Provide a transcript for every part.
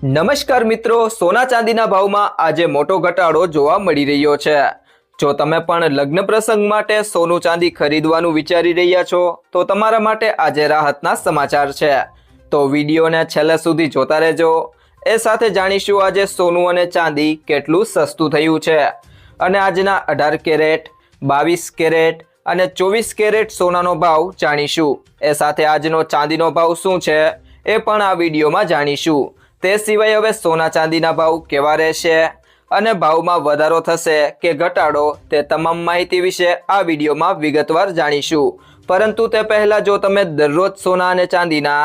નમસ્કાર મિત્રો, સોના ચાંદીના ભાવમાં આજે મોટો ઘટાડો જોવા મળી રહ્યો છે। જો તમે પણ લગ્ન પ્રસંગ માટે સોનું ચાંદી ખરીદવાનું વિચારી રહ્યા છો તો તમારા માટે આજે રાહતના સમાચાર છે। તો વિડીયોને છેલ્લે સુધી જોતા રહેજો। એ સાથે જાણીશું આજે સોનું અને ચાંદી કેટલું સસ્તું થયું છે અને આજના 18 કેરેટ, 22 કેરેટ અને 24 કેરેટ સોનાનો ભાવ જાણીશું। એ સાથે આજનો ચાંદીનો ભાવ શું છે એ પણ આ વિડીયોમાં જાણીશું। તે સિવાય હવે સોના ચાંદીના ભાવ કેવા રહેશે અને ભાવમાં વધારો થશે કે ઘટાડો તે તમામ માહિતી વિશે આ વિડીયોમાં વિગતવાર જાણીશું। પરંતુ તે પહેલા જો તમે દરરોજ સોના અને ચાંદીના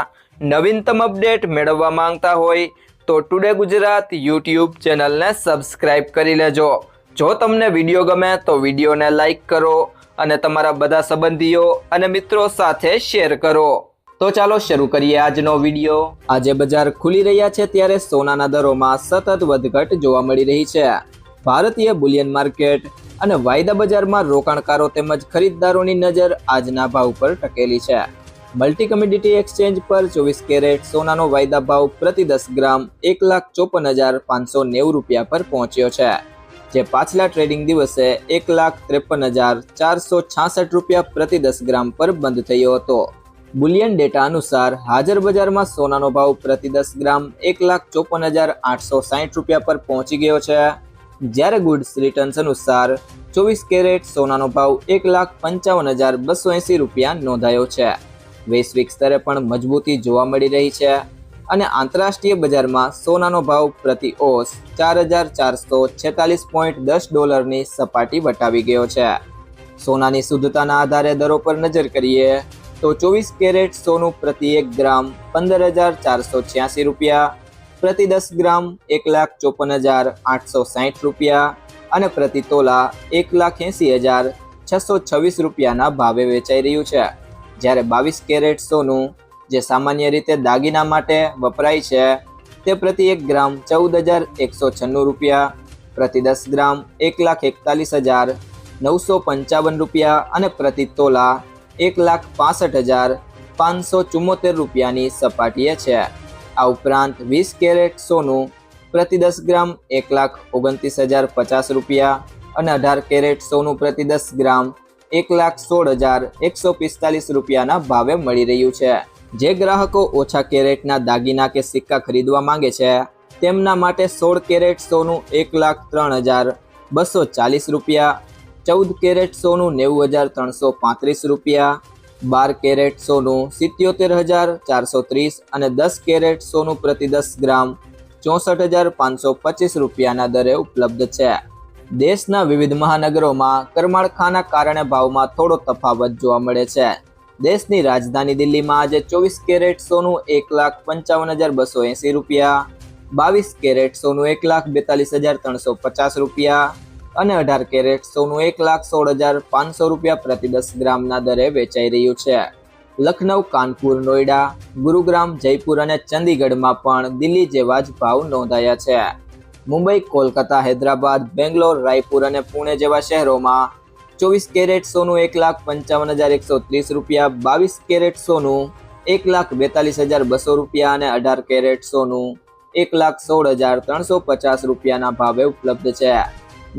નવીનતમ અપડેટ મેળવવા માંગતા હોય તો ટુડે ગુજરાત યુટ્યુબ ચેનલને સબસ્ક્રાઇબ કરી લેજો। જો તમને વિડીયો ગમે તો વિડીયોને લાઈક કરો અને તમારા બધા સંબંધીઓ અને મિત્રો સાથે શેર કરો। તો ચાલો શરૂ કરીએ આજનો વિડીયો। આજે બજાર ખુલી રહ્યા છે ત્યારે સોનાના દરોમાં સતત વધઘટ જોવા મળી રહી છે। ભારતીય બુલિયન માર્કેટ અને વાયદા બજારમાં રોકાણકારો તેમજ ખરીદદારોની નજર આજના ભાવ પર ટકેલી છે। મલ્ટી કમોડિટી એક્સચેન્જ પર 24 કેરેટ સોનાનો વાયદા ભાવ પ્રતિ 10 ગ્રામ 1,54,590 રૂપિયા પર પહોંચ્યો છે, જે પાછલા ટ્રેડિંગ દિવસે 1,53,466 રૂપિયા પ્રતિ 10 ગ્રામ પર બંધ થયો હતો। બુલિયન ડેટા અનુસાર હાજર બજારમાં સોનાનો ભાવ પ્રતિ 10 ગ્રામ 1,54,860 રૂપિયા પર પહોંચી ગયો છે, જ્યારે ગુડ્સ રિટર્ન્સ અનુસાર 24 કેરેટ સોનાનો ભાવ 1,55,280 રૂપિયા નોંધાયો છે। વૈશ્વિક સ્તરે પણ મજબૂતી જોવા મળી રહી છે અને આંતરરાષ્ટ્રીય બજારમાં સોનાનો ભાવ પ્રતિ ઓસ $4,446.10ની સપાટી વટાવી ગયો છે। સોનાની શુદ્ધતાના આધારે દરો પર નજર કરીએ તો 24 કેરેટ સોનું પ્રતિ 1 ગ્રામ 15,486 રૂપિયા, પ્રતિ 10 ગ્રામ 1,54,860 રૂપિયા અને પ્રતિ તોલા 1,80,626 રૂપિયાના ભાવે વેચાઈ રહ્યું છે, જ્યારે 22 કેરેટ સોનું જે સામાન્ય રીતે દાગીના માટે વપરાય છે તે પ્રતિ 1 ગ્રામ 14,196 રૂપિયા, પ્રતિ 10 ગ્રામ 1,41,955 રૂપિયા અને પ્રતિ તોલા 1,65,574 રૂપિયાની સપાટીએ છે। આ ઉપરાંત 20 કેરેટ સોનું પ્રતિ 10 ગ્રામ 1,29,050 રૂપિયા અને 18 કેરેટ સોનું પ્રતિ 10 ગ્રામ 1,16,145 રૂપિયાના ભાવે મળી રહ્યું છે। જે ગ્રાહકો ઓછા કેરેટના દાગીના કે સિક્કા ખરીદવા માંગે છે તેમના માટે 16 કેરેટ સોનું 1,03,240 રૂપિયા, 14 કેરેટ સોનું 90,335 રૂપિયા, 12 કેરેટ સોનું 77,430 અને 10 કેરેટ સોનું પ્રતિ 10 ગ્રામ 64,525 રૂપિયાના દરે ઉપલબ્ધ છે। દેશના વિવિધ મહાનગરોમાં કરમાળખાના કારણે ભાવમાં થોડો તફાવત જોવા મળે છે। દેશની રાજધાની દિલ્હીમાં આજે 24 કેરેટ સોનું 1,55,280 રૂપિયા, 22 કેરેટ સોનું 1,42,350 રૂપિયા અને 18 કેરેટ સોનું 1,16,500 રૂપિયા પ્રતિ 10 ગ્રામના દરે વેચાઈ રહ્યું છે। લખનઉ, કાનપુર, નોઈડા, ગુરુગ્રામ, જયપુર અને ચંદીગઢમાં પણ દિલ્હી જેવા જ ભાવ નોંધાયા છે। મુંબઈ, કોલકાતા, હૈદરાબાદ, બેંગ્લોર, રાયપુર અને પુણે જેવા શહેરોમાં 24 કેરેટ સોનું 1,55,130 રૂપિયા, 22 કેરેટ સોનું 1,42,200 રૂપિયા અને 18 કેરેટ સોનું 1,16,350 રૂપિયાના ભાવે ઉપલબ્ધ છે।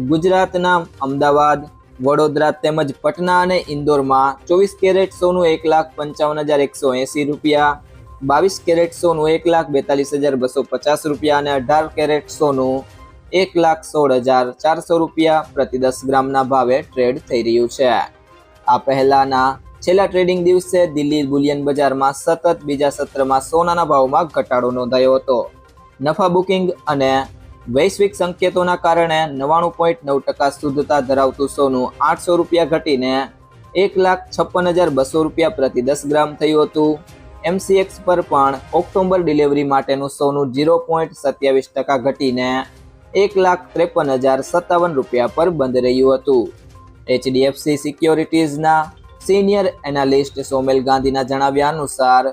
ગુજરાતના અમદાવાદ, વડોદરા તેમજ પટના અને ઇન્દોરમાં 24 કેરેટ સોનું 1,55,180 રૂપિયા, 22 કેરેટ સોનું 1,42,250 રૂપિયા અને 18 કેરેટ સોનું 1,16,400 રૂપિયા પ્રતિ 10 ગ્રામના ભાવે ટ્રેડ થઈ રહ્યું છે। આ પહેલાના છેલ્લા ટ્રેડિંગ દિવસે દિલ્હી બુલિયન બજારમાં સતત બીજા સત્રમાં સોનાના ભાવમાં ઘટાડો નોંધાયો હતો। નફા બુકિંગ અને વૈશ્વિક સંકેતોના કારણે 99.9% શુદ્ધતા ધરાવતું સોનું 800 રૂપિયા ઘટીને 1,56,200 રૂપિયા પ્રતિ 10 ગ્રામ થયું હતું। MCX પર પણ ઓક્ટોબર ડિલિવરી માટેનું સોનું 0.27% ઘટીને 1,53,057 રૂપિયા પર બંધ રહ્યું હતું। HDFC સિક્યોરિટીઝના સિનિયર એનાલિસ્ટ સોમેલ ગાંધીના જણાવ્યા અનુસાર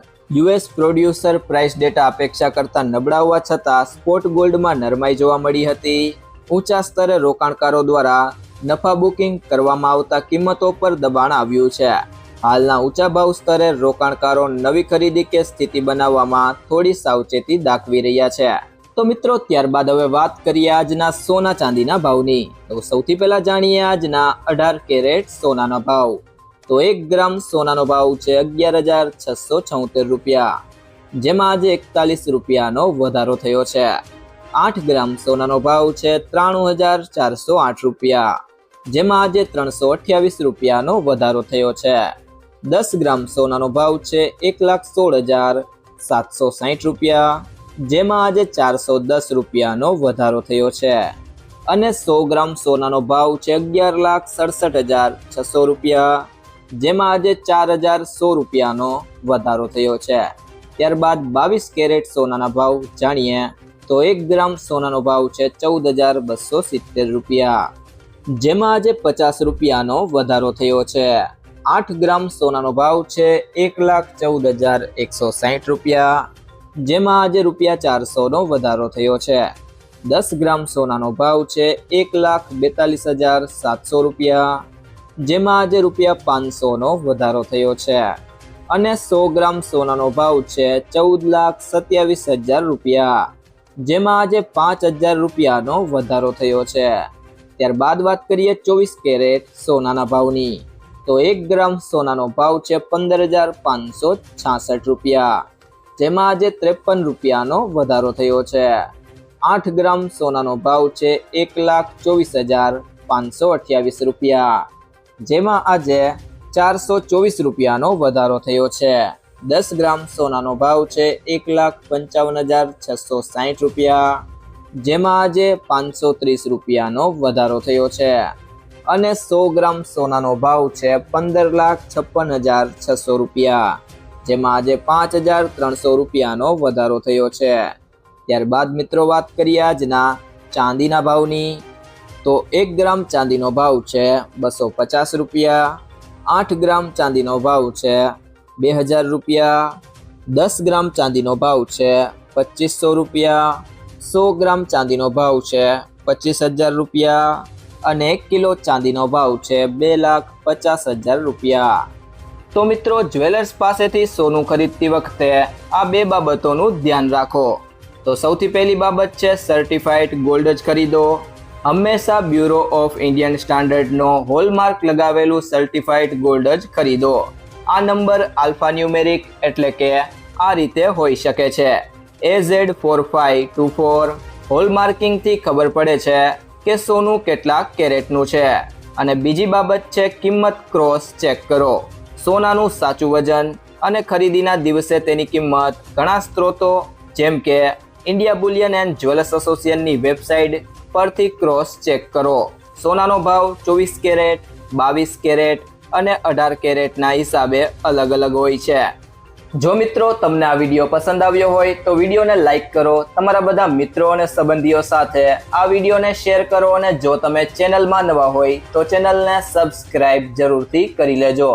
US પ્રોડ્યુસર પ્રાઇસ ડેટા અપેક્ષા કરતાં નબળા હોવા છતાં સ્પોટ ગોલ્ડમાં નરમાઈ જોવા મળી હતી। ઊંચા સ્તરે રોકાણકારો દ્વારા નફા બુકિંગ કરવામાં આવતા કિંમતો પર દબાણ આવ્યું છે। હાલના ઊંચા ભાવ સ્તરે રોકાણકારો નવી ખરીદી કે સ્થિતિ બનાવવામાં થોડી સાવચેતી દાખવી રહ્યા છે। તો મિત્રો ત્યારબાદ હવે વાત કરીએ આજના સોના ચાંદીના ભાવની। તો સૌથી પહેલા જાણીએ આજના 18 કેરેટ સોનાના ભાવ। તો 1 ગ્રામ સોનાનો ભાવ છે 11,676 રૂપિયા, જેમાં આજે 41 રૂપિયાનો વધારો થયો છે। 8 ગ્રામ સોનાનો ભાવ છે 93,408 રૂપિયા, જેમાં આજે 328 રૂપિયાનો વધારો થયો છે। 10 ગ્રામ સોનાનો ભાવ છે 1,16,760 રૂપિયા, જેમાં આજે 410 રૂપિયાનો વધારો થયો છે। અને 100 ગ્રામ સોનાનો ભાવ છે 11,67,600 રૂપિયા, જેમાં આજે 4,0100 રૂપિયાનો વધારો થયો છે। ત્યારબાદ 22 કેરેટ સોનાના ભાવ જાણીએ। તો 1 ગ્રામ સોનાનો ભાવ છે 14,270 રૂપિયા, જેમાં આજે 50 રૂપિયાનો વધારો થયો છે। 8 ગ્રામ સોનાનો ભાવ છે 1,14,160 રૂપિયા, જેમાં આજે ₹400નો વધારો થયો છે। 10 ગ્રામ સોનાનો ભાવ છે 1,42,700 રૂપિયા, જેમાં આજે ₹500નો વધારો થયો છે। અને 100 ગ્રામ સોનાનો ભાવ છે 14,27,000 રૂપિયા, જેમાં આજે 5,000 રૂપિયાનો વધારો થયો છે। ત્યારબાદ વાત કરીએ 24 કેરેટ સોનાના ભાવની। તો 1 ગ્રામ સોનાનો ભાવ છે 15,566 રૂપિયા, જેમાં આજે 53 રૂપિયાનો વધારો થયો છે। 8 ગ્રામ સોનાનો ભાવ છે 1,24,528 રૂપિયા, જેમાં આજે 424 રૂપિયાનો વધારો થયો છે। 10 ગ્રામ સોનાનો ભાવ છે 1,55,660 રૂપિયા, જેમાં આજે 530 રૂપિયાનો વધારો થયો છે। અને 100 ગ્રામ સોનાનો ભાવ છે 15,56,600 રૂપિયા, જેમાં આજે 5,300 રૂપિયાનો વધારો થયો છે। ત્યારબાદ મિત્રો વાત કરીએ આજના ચાંદીના ભાવની। તો 1 ગ્રામ ચાંદીનો ભાવ છે 250 રૂપિયા, 8 ગ્રામ ચાંદીનો ભાવ છે 2,000 રૂપિયા, 10 ગ્રામ ચાંદીનો ભાવ છે 2,500 રૂપિયા, 100 ગ્રામ ચાંદીનો ભાવ છે 25,000 રૂપિયા, અને 1 કિલો ચાંદીનો ભાવ છે 2,50,000 રૂપિયા। તો મિત્રો જ્વેલર્સ પાસેથી સોનું ખરીદતી વખતે આ બે બાબતોનું ધ્યાન રાખો। તો સૌથી પહેલી બાબત છે સર્ટિફાઈડ ગોલ્ડ જ ખરીદો। હંમેશા બ્યુરો ઓફ ઇન્ડિયન સ્ટાન્ડર્ડનો હોલમાર્ક લગાવેલું સર્ટિફાઈડ ગોલ્ડ જ ખરીદો। આ નંબર આલ્ફાન્યુમેરિક એટલે કે આ રીતે હોઈ શકે છે AZ4524। હોલમાર્કિંગથી ખબર પડે છે કે સોનું કેટલા કેરેટનું છે। અને બીજી બાબત છે કિંમત ક્રોસ ચેક કરો। સોનાનું સાચું વજન અને ખરીદીના દિવસે તેની કિંમત ઘણા સ્ત્રોતો જેમ કે ઇન્ડિયા બુલિયન એન્ડ જ્વેલર્સ એસોસિએશનની વેબસાઇટ પરથી ક્રોસ ચેક કરો। સોનાનો ભાવ 24 કેરેટ, 22 કેરેટ અને 18 કેરેટના હિસાબે અલગ અલગ હોય છે। જો મિત્રો તમને આ વિડીયો પસંદ આવ્યો હોય તો વિડીયોને લાઈક કરો, તમારા બધા મિત્રો અને સંબંધીઓ સાથે આ વિડીયોને શેર કરો, અને જો તમે ચેનલમાં નવા હોય તો ચેનલને સબસ્ક્રાઇબ જરૂરથી કરી લેજો।